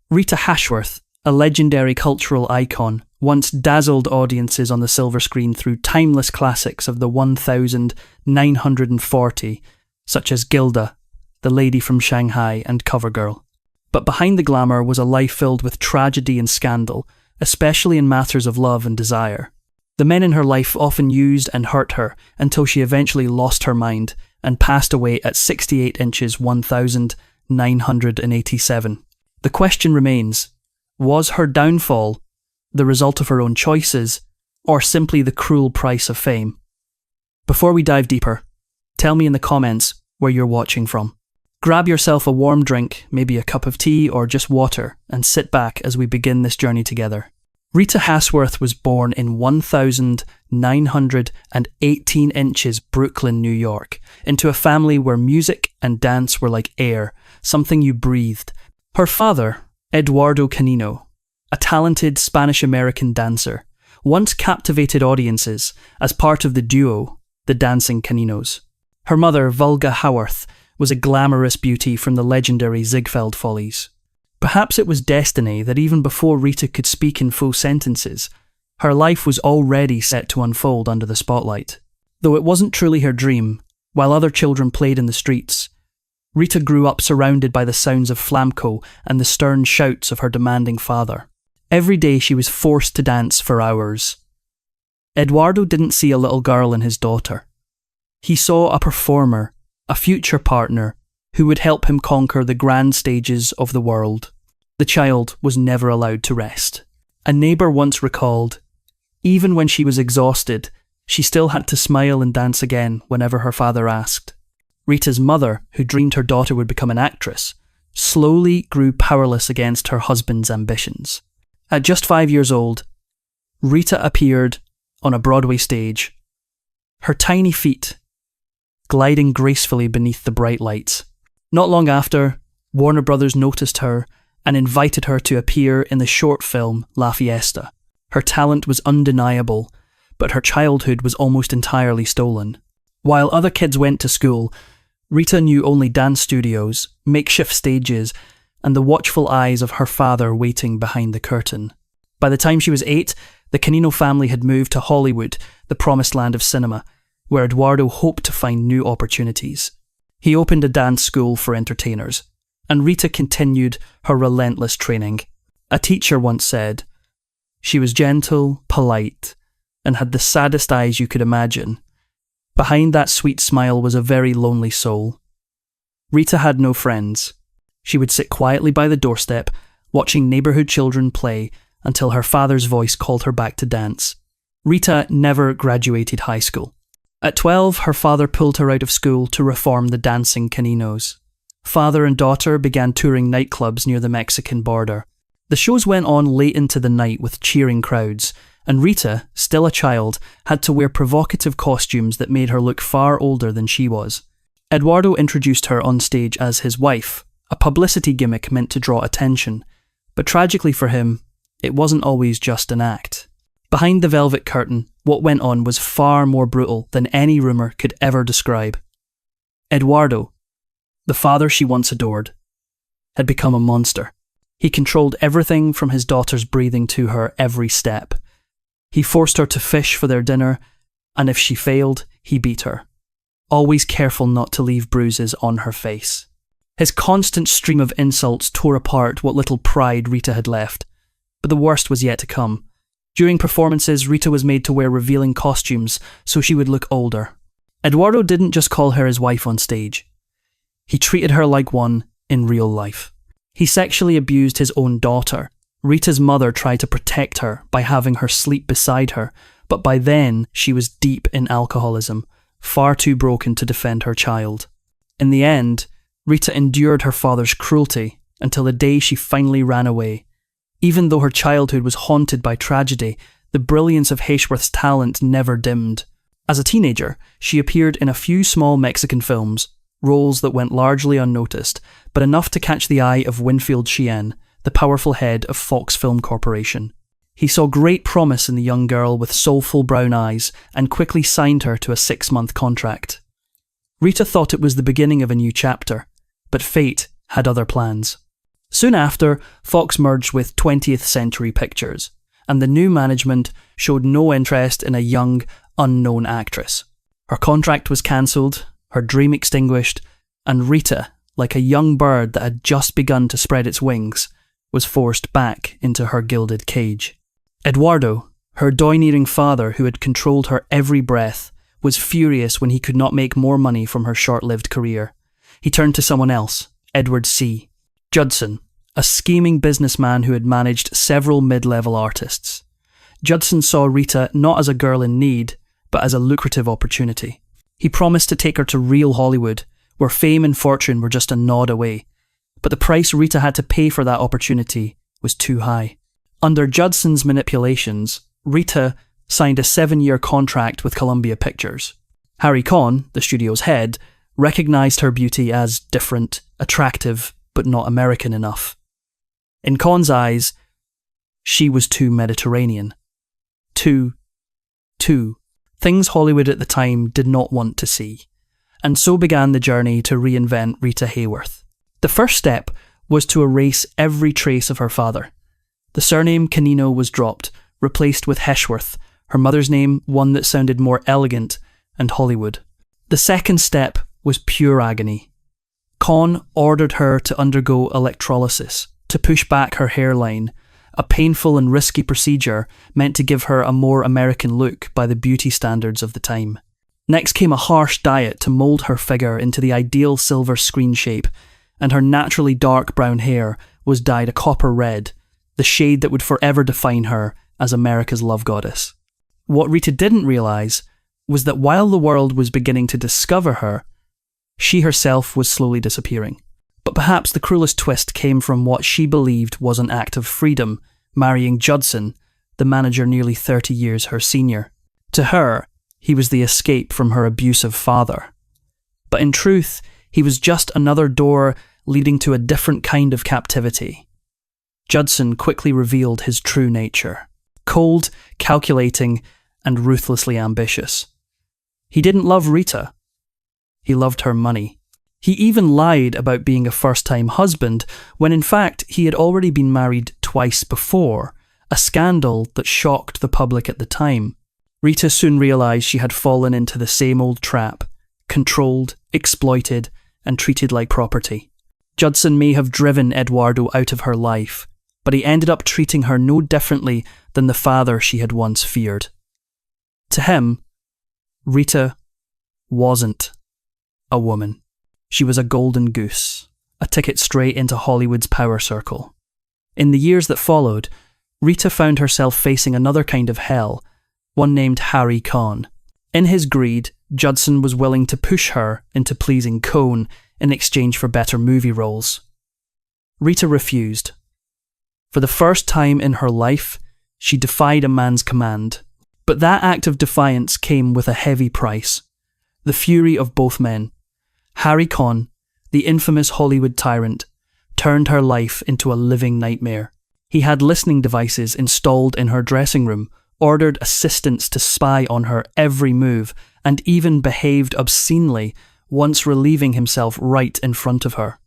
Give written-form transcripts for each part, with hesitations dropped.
Rita Hayworth, a legendary cultural icon, once dazzled audiences on the silver screen through timeless classics of the 1940, such as Gilda, The Lady from Shanghai, and Covergirl. But behind the glamour was a life filled with tragedy and scandal, especially in matters of love and desire. The men in her life often used and hurt her until she eventually lost her mind and passed away at 68 inches 1987. The question remains, was her downfall the result of her own choices, or simply the cruel price of fame? Before we dive deeper, tell me in the comments where you're watching from. Grab yourself a warm drink, maybe a cup of tea or just water, and sit back as we begin this journey together. Rita Hayworth was born in 1918 inches Brooklyn, New York, into a family where music and dance were like air, something you breathed. Her father, Eduardo Canino, a talented Spanish-American dancer, once captivated audiences as part of the duo, the Dancing Caninos. Her mother, Rita Hayworth, was a glamorous beauty from the legendary Ziegfeld Follies. Perhaps it was destiny that even before Rita could speak in full sentences, her life was already set to unfold under the spotlight. Though it wasn't truly her dream, while other children played in the streets, Rita grew up surrounded by the sounds of flamenco and the stern shouts of her demanding father. Every day she was forced to dance for hours. Eduardo didn't see a little girl in his daughter. He saw a performer, a future partner, who would help him conquer the grand stages of the world. The child was never allowed to rest. A neighbour once recalled, even when she was exhausted, she still had to smile and dance again whenever her father asked. Rita's mother, who dreamed her daughter would become an actress, slowly grew powerless against her husband's ambitions. At just 5 years old, Rita appeared on a Broadway stage, her tiny feet gliding gracefully beneath the bright lights. Not long after, Warner Brothers noticed her and invited her to appear in the short film La Fiesta. Her talent was undeniable, but her childhood was almost entirely stolen. While other kids went to school, Rita knew only dance studios, makeshift stages, and the watchful eyes of her father waiting behind the curtain. By the time she was 8, the Canino family had moved to Hollywood, the promised land of cinema, where Eduardo hoped to find new opportunities. He opened a dance school for entertainers, and Rita continued her relentless training. A teacher once said, she was gentle, polite, and had the saddest eyes you could imagine. Behind that sweet smile was a very lonely soul. Rita had no friends. She would sit quietly by the doorstep, watching neighbourhood children play until her father's voice called her back to dance. Rita never graduated high school. At 12, her father pulled her out of school to reform the Dancing Caninos. Father and daughter began touring nightclubs near the Mexican border. The shows went on late into the night with cheering crowds, and Rita, still a child, had to wear provocative costumes that made her look far older than she was. Eduardo introduced her on stage as his wife, a publicity gimmick meant to draw attention, but tragically for him, it wasn't always just an act. Behind the velvet curtain, what went on was far more brutal than any rumour could ever describe. Eduardo, the father she once adored, had become a monster. He controlled everything from his daughter's breathing to her every step. He forced her to fish for their dinner, and if she failed, he beat her, always careful not to leave bruises on her face. His constant stream of insults tore apart what little pride Rita had left, but the worst was yet to come. During performances, Rita was made to wear revealing costumes so she would look older. Eduardo didn't just call her his wife on stage. He treated her like one in real life. He sexually abused his own daughter. Rita's mother tried to protect her by having her sleep beside her, but by then she was deep in alcoholism, far too broken to defend her child. In the end, Rita endured her father's cruelty until the day she finally ran away. Even though her childhood was haunted by tragedy, the brilliance of Hayworth's talent never dimmed. As a teenager, she appeared in a few small Mexican films, roles that went largely unnoticed, but enough to catch the eye of Winfield Sheehan, the powerful head of Fox Film Corporation. He saw great promise in the young girl with soulful brown eyes and quickly signed her to a 6-month contract. Rita thought it was the beginning of a new chapter, but fate had other plans. Soon after, Fox merged with 20th Century Pictures, and the new management showed no interest in a young, unknown actress. Her contract was cancelled, her dream extinguished, and Rita, like a young bird that had just begun to spread its wings, was forced back into her gilded cage. Eduardo, her domineering father who had controlled her every breath, was furious when he could not make more money from her short-lived career. He turned to someone else, Edward C. Judson, a scheming businessman who had managed several mid-level artists. Judson saw Rita not as a girl in need, but as a lucrative opportunity. He promised to take her to real Hollywood, where fame and fortune were just a nod away. But the price Rita had to pay for that opportunity was too high. Under Judson's manipulations, Rita signed a 7-year contract with Columbia Pictures. Harry Cohn, the studio's head, recognised her beauty as different, attractive, but not American enough. In Cohn's eyes, she was too Mediterranean. Too. Things Hollywood at the time did not want to see. And so began the journey to reinvent Rita Hayworth. The first step was to erase every trace of her father. The surname Canino was dropped, replaced with Heshworth, her mother's name one that sounded more elegant and Hollywood. The second step was pure agony. Cohn ordered her to undergo electrolysis, to push back her hairline, a painful and risky procedure meant to give her a more American look by the beauty standards of the time. Next came a harsh diet to mould her figure into the ideal silver screen shape, and her naturally dark brown hair was dyed a copper red, the shade that would forever define her as America's love goddess. What Rita didn't realise was that while the world was beginning to discover her, she herself was slowly disappearing. But perhaps the cruelest twist came from what she believed was an act of freedom, marrying Judson, the manager nearly 30 years her senior. To her, he was the escape from her abusive father. But in truth, he was just another door leading to a different kind of captivity. Judson quickly revealed his true nature: cold, calculating, and ruthlessly ambitious. He didn't love Rita. He loved her money. He even lied about being a first-time husband when in fact he had already been married twice before, a scandal that shocked the public at the time. Rita soon realised she had fallen into the same old trap, controlled, exploited, and treated like property. Judson may have driven Eduardo out of her life, but he ended up treating her no differently than the father she had once feared. To him, Rita wasn't a woman. She was a golden goose, a ticket straight into Hollywood's power circle. In the years that followed, Rita found herself facing another kind of hell, one named Harry Cohn. In his greed, Judson was willing to push her into pleasing Cohn in exchange for better movie roles. Rita refused. For the first time in her life, she defied a man's command. But that act of defiance came with a heavy price: the fury of both men. Harry Cohn, the infamous Hollywood tyrant, turned her life into a living nightmare. He had listening devices installed in her dressing room, ordered assistants to spy on her every move, and even behaved obscenely, once relieving himself right in front of her.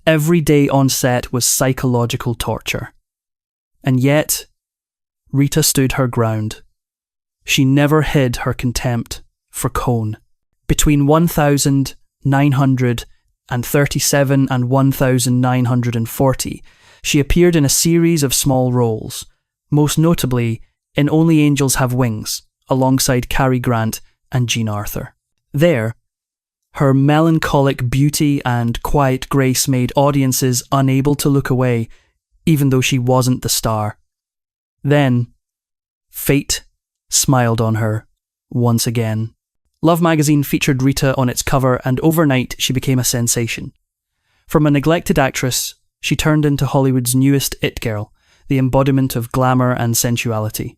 Every day on set was psychological torture. And yet, Rita stood her ground. She never hid her contempt for Cohn. Between 1937 and 1940, she appeared in a series of small roles, most notably in Only Angels Have Wings, alongside Cary Grant and Jean Arthur. There, her melancholic beauty and quiet grace made audiences unable to look away, even though she wasn't the star. Then, fate smiled on her once again. Love magazine featured Rita on its cover, and overnight she became a sensation. From a neglected actress, she turned into Hollywood's newest it girl, the embodiment of glamour and sensuality.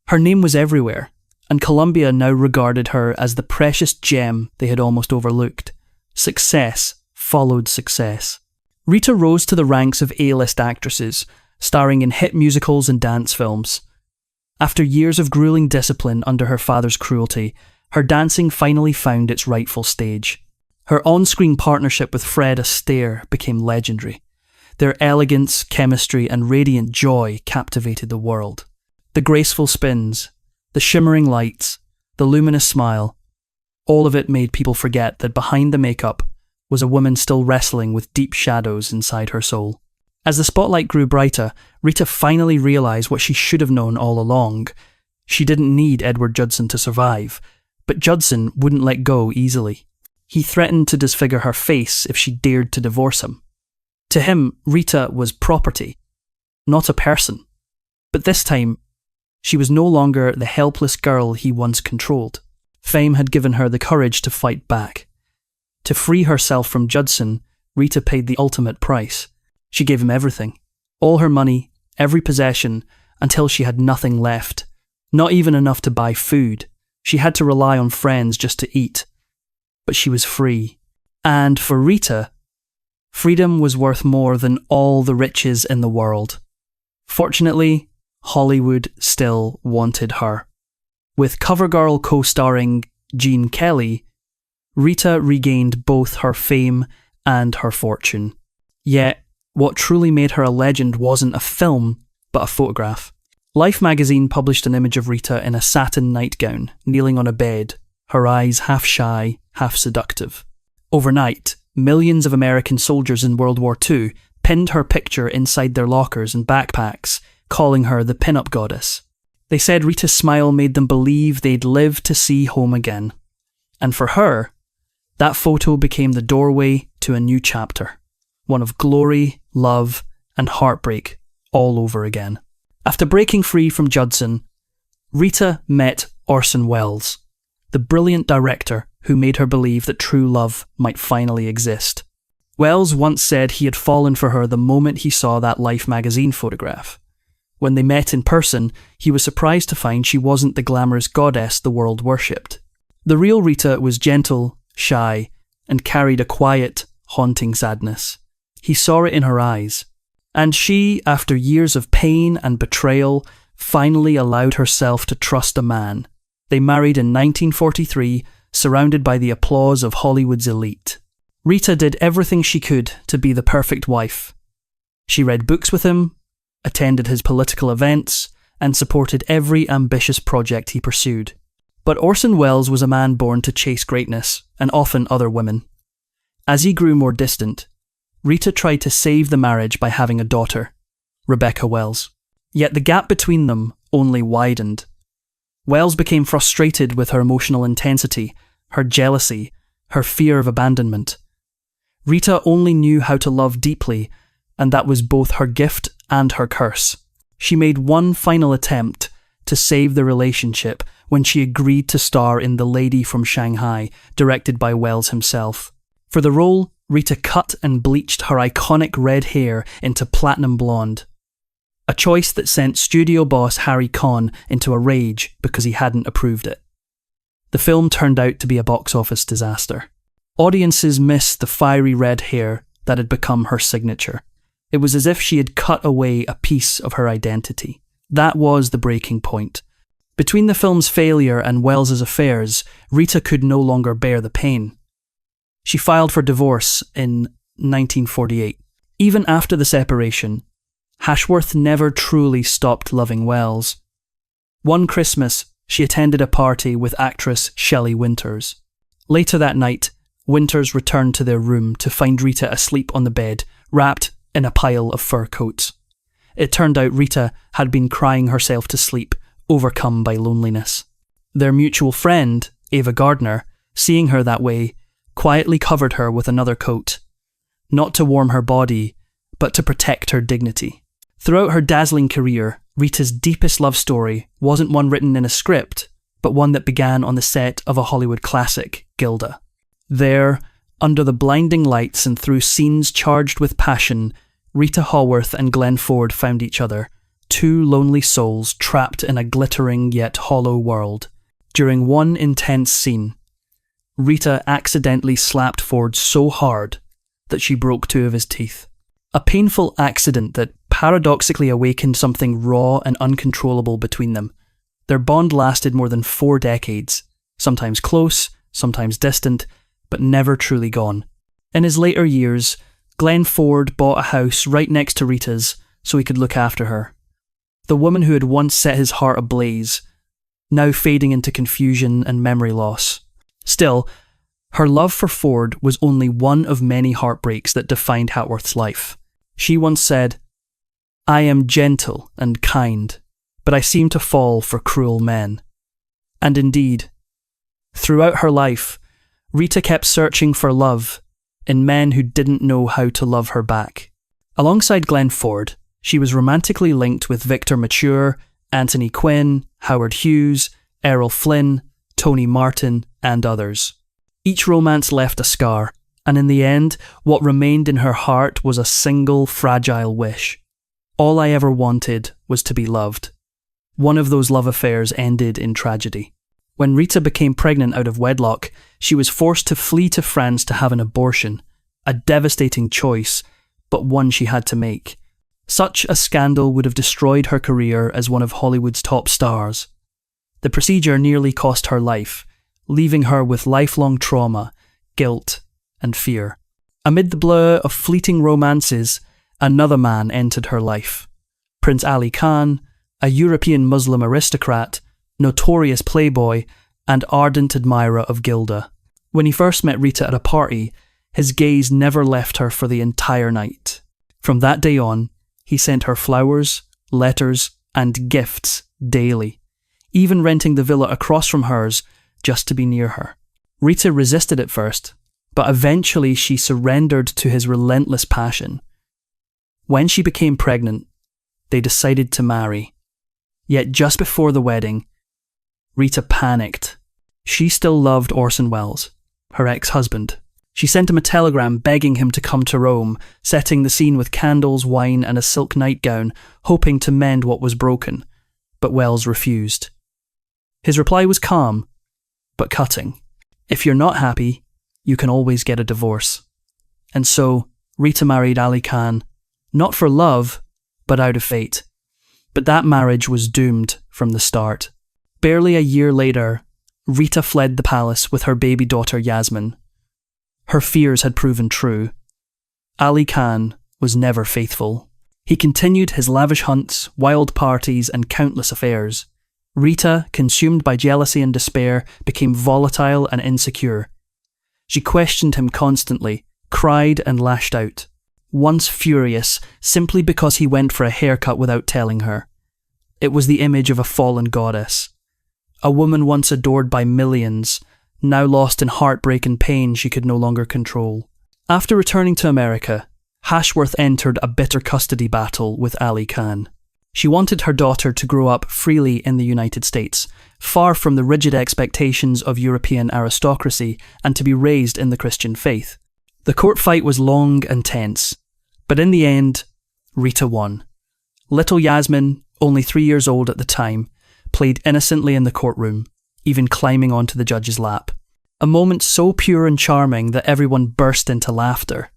Her name was everywhere, and Columbia now regarded her as the precious gem they had almost overlooked. Success followed success. Rita rose to the ranks of A-list actresses, starring in hit musicals and dance films. After years of grueling discipline under her father's cruelty, her dancing finally found its rightful stage. Her on-screen partnership with Fred Astaire became legendary. Their elegance, chemistry, and radiant joy captivated the world. The graceful spins, the shimmering lights, the luminous smile, all of it made people forget that behind the makeup was a woman still wrestling with deep shadows inside her soul. As the spotlight grew brighter, Rita finally realised what she should have known all along. She didn't need Edward Judson to survive, but Judson wouldn't let go easily. He threatened to disfigure her face if she dared to divorce him. To him, Rita was property, not a person. But this time, she was no longer the helpless girl he once controlled. Fame had given her the courage to fight back. To free herself from Judson, Rita paid the ultimate price. She gave him everything. All her money, every possession, until she had nothing left. Not even enough to buy food. She had to rely on friends just to eat. But she was free. And for Rita, freedom was worth more than all the riches in the world. Fortunately, Hollywood still wanted her. With CoverGirl co-starring Gene Kelly, Rita regained both her fame and her fortune. Yet, what truly made her a legend wasn't a film, but a photograph. Life magazine published an image of Rita in a satin nightgown, kneeling on a bed, her eyes half shy, half seductive. Overnight, millions of American soldiers in World War II pinned her picture inside their lockers and backpacks, calling her the pin-up goddess. They said Rita's smile made them believe they'd live to see home again. And for her, that photo became the doorway to a new chapter. One of glory, love, and heartbreak all over again. After breaking free from Judson, Rita met Orson Welles, the brilliant director who made her believe that true love might finally exist. Welles once said he had fallen for her the moment he saw that Life magazine photograph. When they met in person, he was surprised to find she wasn't the glamorous goddess the world worshipped. The real Rita was gentle, shy, and carried a quiet, haunting sadness. He saw it in her eyes. And she, after years of pain and betrayal, finally allowed herself to trust a man. They married in 1943, surrounded by the applause of Hollywood's elite. Rita did everything she could to be the perfect wife. She read books with him, attended his political events, and supported every ambitious project he pursued. But Orson Welles was a man born to chase greatness, and often other women. As he grew more distant, Rita tried to save the marriage by having a daughter, Rebecca Welles. Yet the gap between them only widened. Welles became frustrated with her emotional intensity, her jealousy, her fear of abandonment. Rita only knew how to love deeply, and that was both her gift and her curse. She made one final attempt to save the relationship when she agreed to star in The Lady from Shanghai, directed by Welles himself. For the role, Rita cut and bleached her iconic red hair into platinum blonde, a choice that sent studio boss Harry Conn into a rage because he hadn't approved it. The film turned out to be a box office disaster. Audiences missed the fiery red hair that had become her signature. It was as if she had cut away a piece of her identity. That was the breaking point. Between the film's failure and Welles's affairs, Rita could no longer bear the pain. She filed for divorce in 1948. Even after the separation, Hayworth never truly stopped loving Welles. One Christmas, she attended a party with actress Shelley Winters. Later that night, Winters returned to their room to find Rita asleep on the bed, wrapped in a pile of fur coats. It turned out Rita had been crying herself to sleep, overcome by loneliness. Their mutual friend, Ava Gardner, seeing her that way, quietly covered her with another coat, not to warm her body, but to protect her dignity. Throughout her dazzling career, Rita's deepest love story wasn't one written in a script, but one that began on the set of a Hollywood classic, Gilda. There, under the blinding lights and through scenes charged with passion, Rita Hayworth and Glenn Ford found each other, two lonely souls trapped in a glittering yet hollow world. During one intense scene, Rita accidentally slapped Ford so hard that she broke two of his teeth. A painful accident that paradoxically awakened something raw and uncontrollable between them. Their bond lasted more than 4 decades, sometimes close, sometimes distant, but never truly gone. In his later years, Glenn Ford bought a house right next to Rita's so he could look after her. The woman who had once set his heart ablaze, now fading into confusion and memory loss. Still, her love for Ford was only one of many heartbreaks that defined Hayworth's life. She once said, "I am gentle and kind, but I seem to fall for cruel men." And indeed, throughout her life, Rita kept searching for love in men who didn't know how to love her back. Alongside Glenn Ford, she was romantically linked with Victor Mature, Anthony Quinn, Howard Hughes, Errol Flynn, Tony Martin, and others. Each romance left a scar, and in the end, what remained in her heart was a single fragile wish. All I ever wanted was to be loved. One of those love affairs ended in tragedy. When Rita became pregnant out of wedlock, she was forced to flee to France to have an abortion, a devastating choice, but one she had to make. Such a scandal would have destroyed her career as one of Hollywood's top stars. The procedure nearly cost her life, leaving her with lifelong trauma, guilt, and fear. Amid the blur of fleeting romances, another man entered her life. Prince Ali Khan, a European Muslim aristocrat, notorious playboy, and ardent admirer of Gilda. When he first met Rita at a party, his gaze never left her for the entire night. From that day on, he sent her flowers, letters, and gifts daily, even renting the villa across from hers just to be near her. Rita resisted at first, but eventually she surrendered to his relentless passion. When she became pregnant, they decided to marry. Yet just before the wedding, Rita panicked. She still loved Orson Welles, her ex-husband. She sent him a telegram begging him to come to Rome, setting the scene with candles, wine, and a silk nightgown, hoping to mend what was broken. But Welles refused. His reply was calm, but cutting. If you're not happy, you can always get a divorce. And so, Rita married Ali Khan, not for love, but out of fate. But that marriage was doomed from the start. Barely a year later, Rita fled the palace with her baby daughter Yasmin. Her fears had proven true. Ali Khan was never faithful. He continued his lavish hunts, wild parties, and countless affairs. Rita, consumed by jealousy and despair, became volatile and insecure. She questioned him constantly, cried and lashed out, once furious simply because he went for a haircut without telling her. It was the image of a fallen goddess. A woman once adored by millions, now lost in heartbreak and pain she could no longer control. After returning to America, Hayworth entered a bitter custody battle with Ali Khan. She wanted her daughter to grow up freely in the United States, far from the rigid expectations of European aristocracy, and to be raised in the Christian faith. The court fight was long and tense, but in the end, Rita won. Little Yasmin, only 3 years old at the time, played innocently in the courtroom, even climbing onto the judge's lap. A moment so pure and charming that everyone burst into laughter.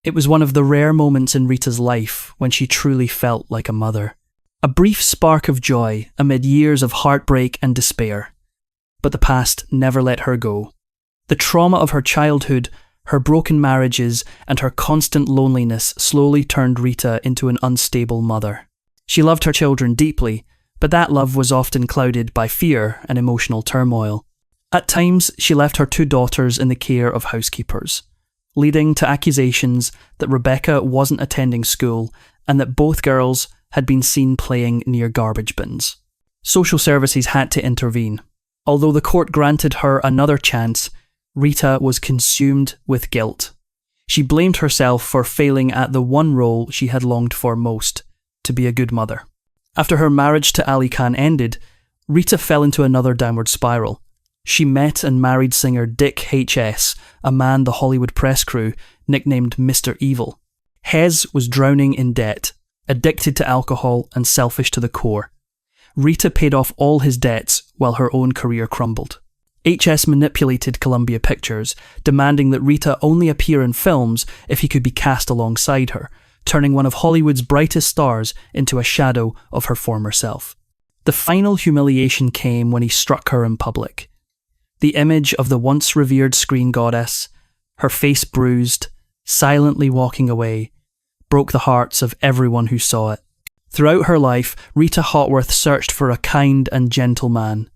It was one of the rare moments in Rita's life when she truly felt like a mother. A brief spark of joy amid years of heartbreak and despair. But the past never let her go. The trauma of her childhood, her broken marriages, and her constant loneliness slowly turned Rita into an unstable mother. She loved her children deeply, but that love was often clouded by fear and emotional turmoil. At times, she left her 2 daughters in the care of housekeepers, leading to accusations that Rebecca wasn't attending school and that both girls had been seen playing near garbage bins. Social services had to intervene. Although the court granted her another chance, Rita was consumed with guilt. She blamed herself for failing at the one role she had longed for most, to be a good mother. After her marriage to Ali Khan ended, Rita fell into another downward spiral. She met and married singer Dick H.S., a man the Hollywood press crew nicknamed Mr. Evil. Hez was drowning in debt, addicted to alcohol and selfish to the core. Rita paid off all his debts while her own career crumbled. H.S. manipulated Columbia Pictures, demanding that Rita only appear in films if he could be cast alongside her, turning one of Hollywood's brightest stars into a shadow of her former self. The final humiliation came when he struck her in public. The image of the once revered screen goddess, her face bruised, silently walking away, broke the hearts of everyone who saw it. Throughout her life, Rita Hayworth searched for a kind and gentle man.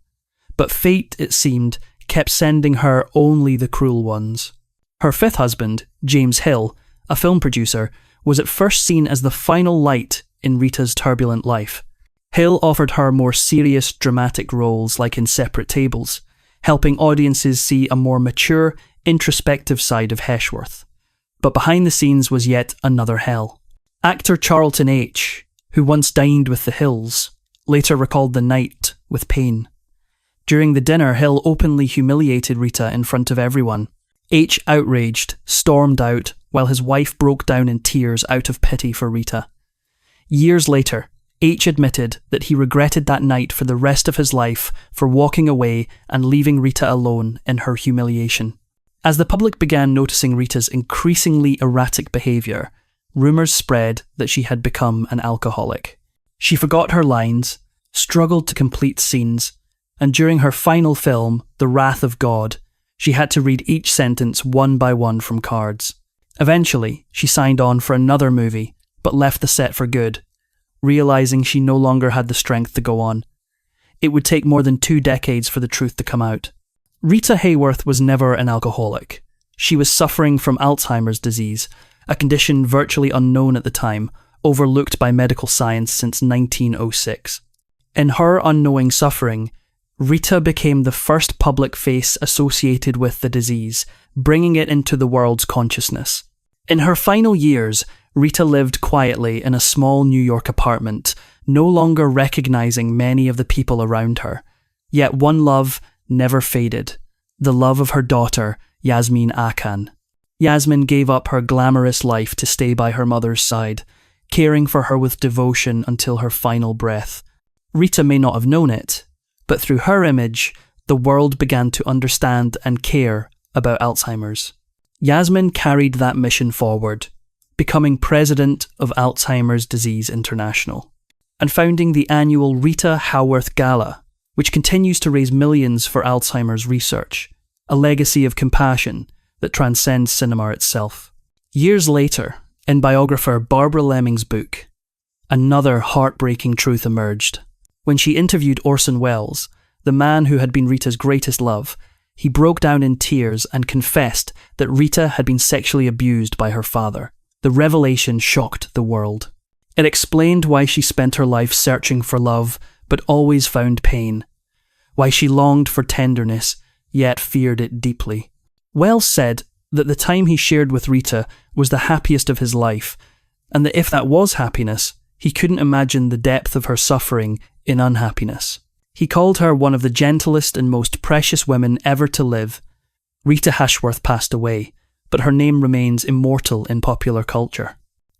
But fate, it seemed, kept sending her only the cruel ones. Her fifth husband, James Hill, a film producer, was at first seen as the final light in Rita's turbulent life. Hill offered her more serious, dramatic roles like in Separate Tables, helping audiences see a more mature, introspective side of Heshworth. But behind the scenes was yet another hell. Actor Charlton H., who once dined with the Hills, later recalled the night with pain. During the dinner, Hill openly humiliated Rita in front of everyone. H, outraged, stormed out, while his wife broke down in tears out of pity for Rita. Years later, H admitted that he regretted that night for the rest of his life for walking away and leaving Rita alone in her humiliation. As the public began noticing Rita's increasingly erratic behaviour, rumours spread that she had become an alcoholic. She forgot her lines, struggled to complete scenes, and during her final film, The Wrath of God, she had to read each sentence one by one from cards. Eventually, she signed on for another movie, but left the set for good, realising she no longer had the strength to go on. It would take more than 2 decades for the truth to come out. Rita Hayworth was never an alcoholic. She was suffering from Alzheimer's disease, a condition virtually unknown at the time, overlooked by medical science since 1906. In her unknowing suffering, Rita became the first public face associated with the disease, bringing it into the world's consciousness. In her final years, Rita lived quietly in a small New York apartment, no longer recognising many of the people around her. Yet one love never faded, the love of her daughter, Yasmin Akan. Yasmin gave up her glamorous life to stay by her mother's side, caring for her with devotion until her final breath. Rita may not have known it, but through her image, the world began to understand and care about Alzheimer's. Yasmin carried that mission forward, becoming president of Alzheimer's Disease International, and founding the annual Rita Hayworth Gala, which continues to raise millions for Alzheimer's research, a legacy of compassion that transcends cinema itself. Years later, in biographer Barbara Lemming's book, another heartbreaking truth emerged. When she interviewed Orson Welles, the man who had been Rita's greatest love, he broke down in tears and confessed that Rita had been sexually abused by her father. The revelation shocked the world. It explained why she spent her life searching for love, but always found pain. Why she longed for tenderness, yet feared it deeply. Wells said that the time he shared with Rita was the happiest of his life, and that if that was happiness, he couldn't imagine the depth of her suffering in unhappiness. He called her one of the gentlest and most precious women ever to live. Rita Hayworth passed away, but her name remains immortal in popular culture.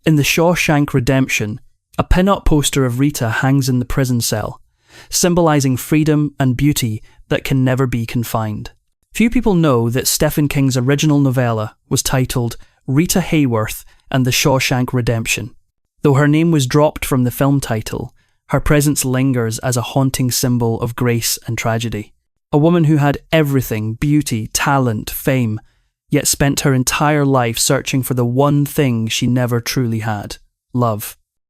In The Shawshank Redemption, a pin-up poster of Rita hangs in the prison cell, symbolising freedom and beauty that can never be confined. Few people know that Stephen King's original novella was titled Rita Hayworth and The Shawshank Redemption. Though her name was dropped from the film title, her presence lingers as a haunting symbol of grace and tragedy. A woman who had everything, beauty, talent, fame, yet spent her entire life searching for the one thing she never truly had, love.